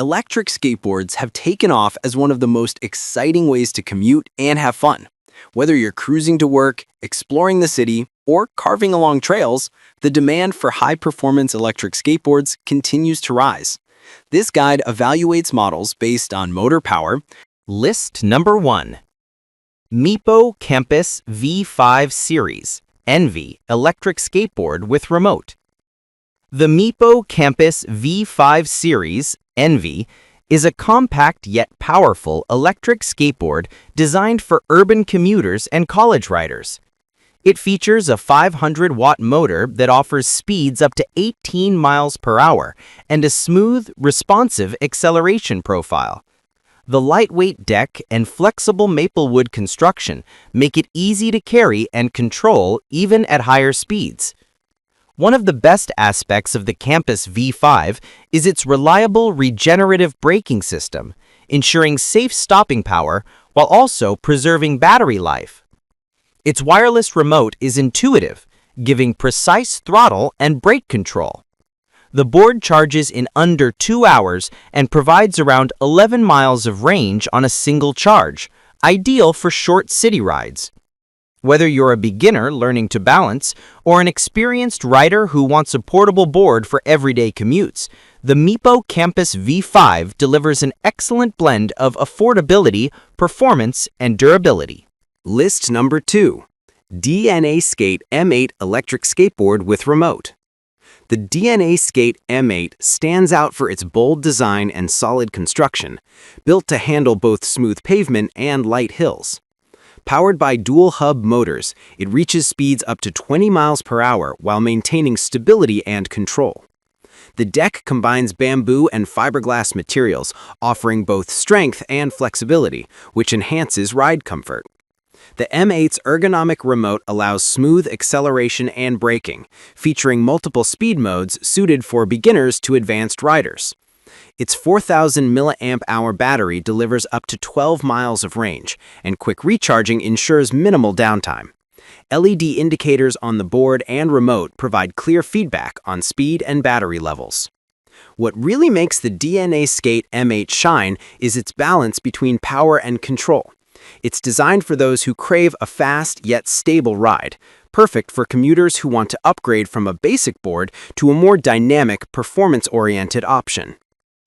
Electric skateboards have taken off as one of the most exciting ways to commute and have fun. Whether you're cruising to work, exploring the city, or carving along trails, the demand for high-performance electric skateboards continues to rise. This guide evaluates models based on motor power. List number 1. Meepo Campus V5 Series Envy Electric Skateboard with Remote. The Meepo Campus V5 Series Envy is a compact yet powerful electric skateboard designed for urban commuters and college riders. It features a 500-watt motor that offers speeds up to 18 miles per hour and a smooth, responsive acceleration profile. The lightweight deck and flexible maplewood construction make it easy to carry and control even at higher speeds. One of the best aspects of the Campus V5 is its reliable regenerative braking system, ensuring safe stopping power while also preserving battery life. Its wireless remote is intuitive, giving precise throttle and brake control. The board charges in under 2 hours and provides around 11 miles of range on a single charge, ideal for short city rides. Whether you're a beginner learning to balance or an experienced rider who wants a portable board for everyday commutes, the Meepo Campus V5 delivers an excellent blend of affordability, performance, and durability. List number 2. DNA Skate M8 Electric Skateboard with Remote. The DNA Skate M8 stands out for its bold design and solid construction, built to handle both smooth pavement and light hills. Powered by dual-hub motors, it reaches speeds up to 20 miles per hour while maintaining stability and control. The deck combines bamboo and fiberglass materials, offering both strength and flexibility, which enhances ride comfort. The M8's ergonomic remote allows smooth acceleration and braking, featuring multiple speed modes suited for beginners to advanced riders. Its 4,000 mAh battery delivers up to 12 miles of range, and quick recharging ensures minimal downtime. LED indicators on the board and remote provide clear feedback on speed and battery levels. What really makes the DNA Skate M8 shine is its balance between power and control. It's designed for those who crave a fast yet stable ride, perfect for commuters who want to upgrade from a basic board to a more dynamic, performance-oriented option.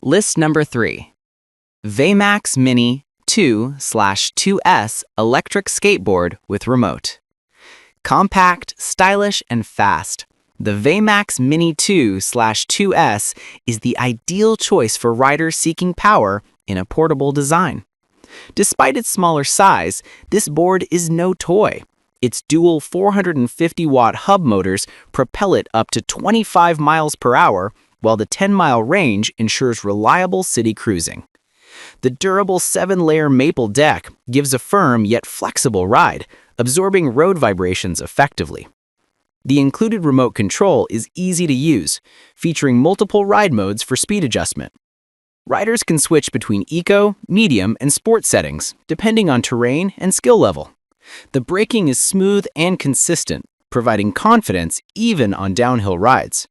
List number 3. VMAX Mini 2/2S Electric Skateboard with Remote. Compact, stylish, and fast, the VMAX Mini 2/2S is the ideal choice for riders seeking power in a portable design. Despite its smaller size, this board is no toy. Its dual 450-watt hub motors propel it up to 25 miles per hour, while the 10-mile range ensures reliable city cruising. The durable 7-layer maple deck gives a firm yet flexible ride, absorbing road vibrations effectively. The included remote control is easy to use, featuring multiple ride modes for speed adjustment. Riders can switch between eco, medium, and sport settings, depending on terrain and skill level. The braking is smooth and consistent, providing confidence even on downhill rides.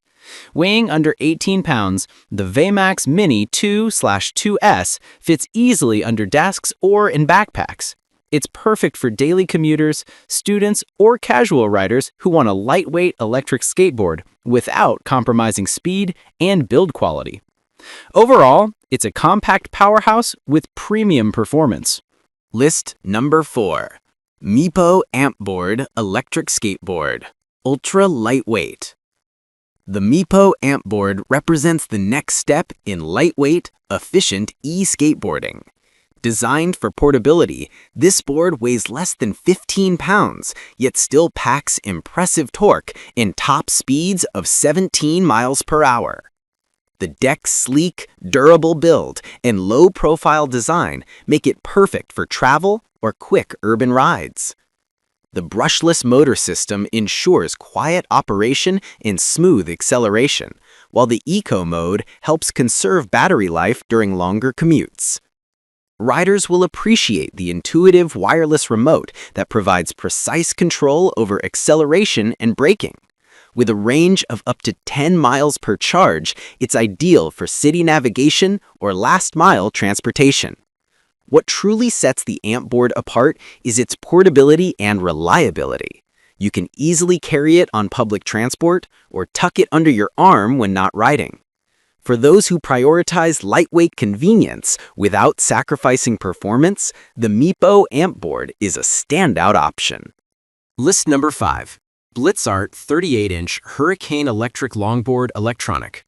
Weighing under 18 pounds, the VMAX Mini 2/2S fits easily under desks or in backpacks. It's perfect for daily commuters, students, or casual riders who want a lightweight electric skateboard without compromising speed and build quality. Overall, it's a compact powerhouse with premium performance. List number 4. Meepo Ampboard Electric Skateboard. Ultra lightweight. The Meepo Ampboard represents the next step in lightweight, efficient e-skateboarding. Designed for portability, this board weighs less than 15 pounds, yet still packs impressive torque in top speeds of 17 miles per hour. The deck's sleek, durable build and low-profile design make it perfect for travel or quick urban rides. The brushless motor system ensures quiet operation and smooth acceleration, while the Eco mode helps conserve battery life during longer commutes. Riders will appreciate the intuitive wireless remote that provides precise control over acceleration and braking. With a range of up to 10 miles per charge, it's ideal for city navigation or last-mile transportation. What truly sets the Aliexpress apart is its portability and reliability. You can easily carry it on public transport or tuck it under your arm when not riding. For those who prioritize lightweight convenience without sacrificing performance, the Meepo Aliexpress is a standout option. List number 5. Blitzart 38-inch Hurricane Electric Longboard Electronic.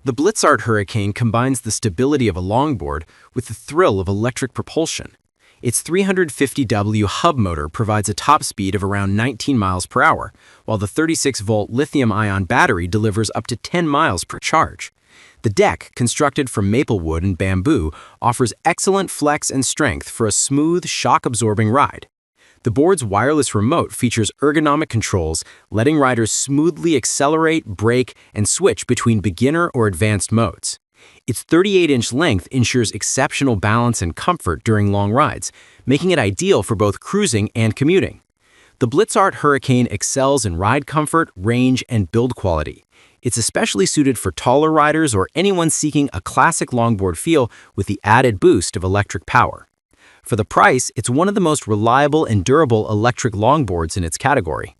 The Blitzart Hurricane combines the stability of a longboard with the thrill of electric propulsion. Its 350W hub motor provides a top speed of around 19 miles per hour, while the 36-volt lithium-ion battery delivers up to 10 miles per charge. The deck, constructed from maple wood and bamboo, offers excellent flex and strength for a smooth, shock-absorbing ride. The board's wireless remote features ergonomic controls, letting riders smoothly accelerate, brake, and switch between beginner or advanced modes. Its 38-inch length ensures exceptional balance and comfort during long rides, making it ideal for both cruising and commuting. The Blitzart Hurricane excels in ride comfort, range, and build quality. It's especially suited for taller riders or anyone seeking a classic longboard feel with the added boost of electric power. For the price, it's one of the most reliable and durable electric longboards in its category.